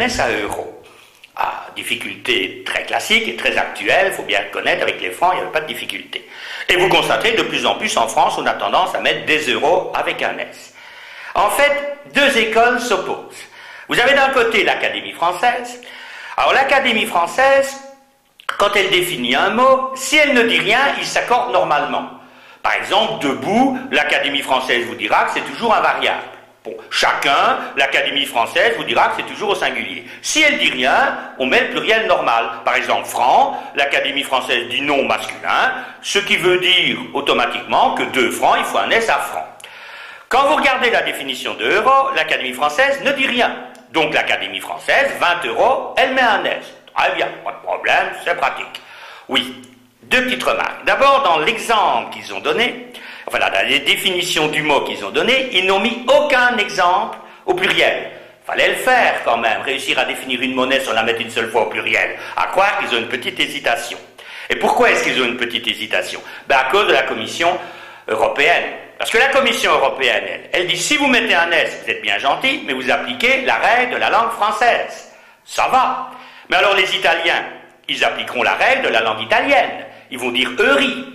S à euro. Ah, difficulté très classique et très actuelle, il faut bien reconnaître, avec les francs, il n'y avait pas de difficulté. Et vous constatez, de plus en plus en France, on a tendance à mettre des euros avec un S. En fait, deux écoles s'opposent. Vous avez d'un côté l'Académie française. Alors l'Académie française, quand elle définit un mot, si elle ne dit rien, il s'accorde normalement. Par exemple, debout, l'Académie française vous dira que c'est toujours invariable. Bon, chacun, l'Académie française vous dira que c'est toujours au singulier. Si elle dit rien, on met le pluriel normal. Par exemple, franc, l'Académie française dit non masculin, ce qui veut dire automatiquement que 2 francs, il faut un S à franc. Quand vous regardez la définition de euro, l'Académie française ne dit rien. Donc l'Académie française, 20 euros, elle met un S. Très bien, pas de problème, c'est pratique. Oui, 2 petites remarques. D'abord, dans l'exemple qu'ils ont donné, enfin, dans les définitions du mot qu'ils ont donné, ils n'ont mis aucun exemple au pluriel. Fallait le faire quand même, réussir à définir une monnaie sans la mettre une seule fois au pluriel. À croire qu'ils ont une petite hésitation. Et pourquoi est-ce qu'ils ont une petite hésitation? À cause de la Commission européenne. Parce que la Commission européenne, elle dit, si vous mettez un S, vous êtes bien gentil, mais vous appliquez la règle de la langue française. Ça va. Mais alors les Italiens, ils appliqueront la règle de la langue italienne. Ils vont dire euri.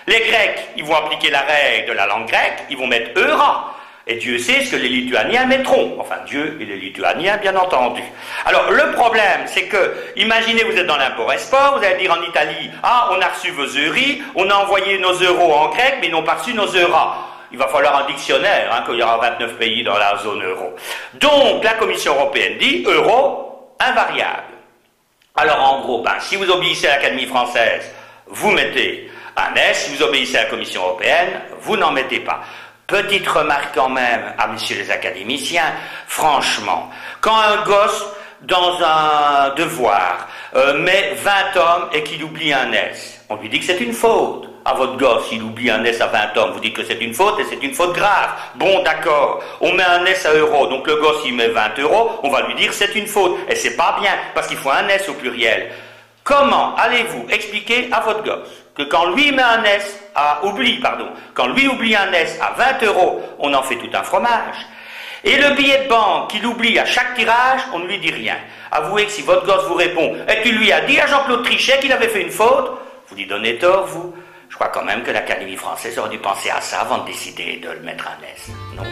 Les Grecs, ils vont appliquer la règle de la langue grecque, ils vont mettre eura. Et Dieu sait ce que les Lituaniens mettront. Enfin, Dieu et les Lituaniens, bien entendu. Alors, le problème, c'est que, imaginez, vous êtes dans l'import-export, vous allez dire en Italie, ah, on a reçu vos euros, on a envoyé nos euros en grec, mais ils n'ont pas reçu nos euras. Il va falloir un dictionnaire, qu'il y aura 29 pays dans la zone euro. Donc, la Commission européenne dit euro invariable. Alors, en gros, si vous obéissez à l'Académie française, vous mettez un S. Si vous obéissez à la Commission européenne, vous n'en mettez pas. Petite remarque quand même à messieurs les académiciens, franchement, quand un gosse, dans un devoir, met 20 hommes et qu'il oublie un S, on lui dit que c'est une faute. À votre gosse, il oublie un S à 20 hommes, vous dites que c'est une faute et c'est une faute grave. Bon, d'accord, on met un S à euro, donc le gosse il met 20 euros, on va lui dire c'est une faute. Et c'est pas bien, parce qu'il faut un S au pluriel. Comment allez-vous expliquer à votre gosse que quand lui met un S quand lui oublie un S à 20 euros, on en fait tout un fromage. Et le billet de banque qu'il oublie à chaque tirage, on ne lui dit rien. Avouez que si votre gosse vous répond, et tu lui as dit à Jean-Claude Trichet qu'il avait fait une faute, vous lui donnez tort, vous. Je crois quand même que l'Académie française aurait dû penser à ça avant de décider de le mettre un S. Non?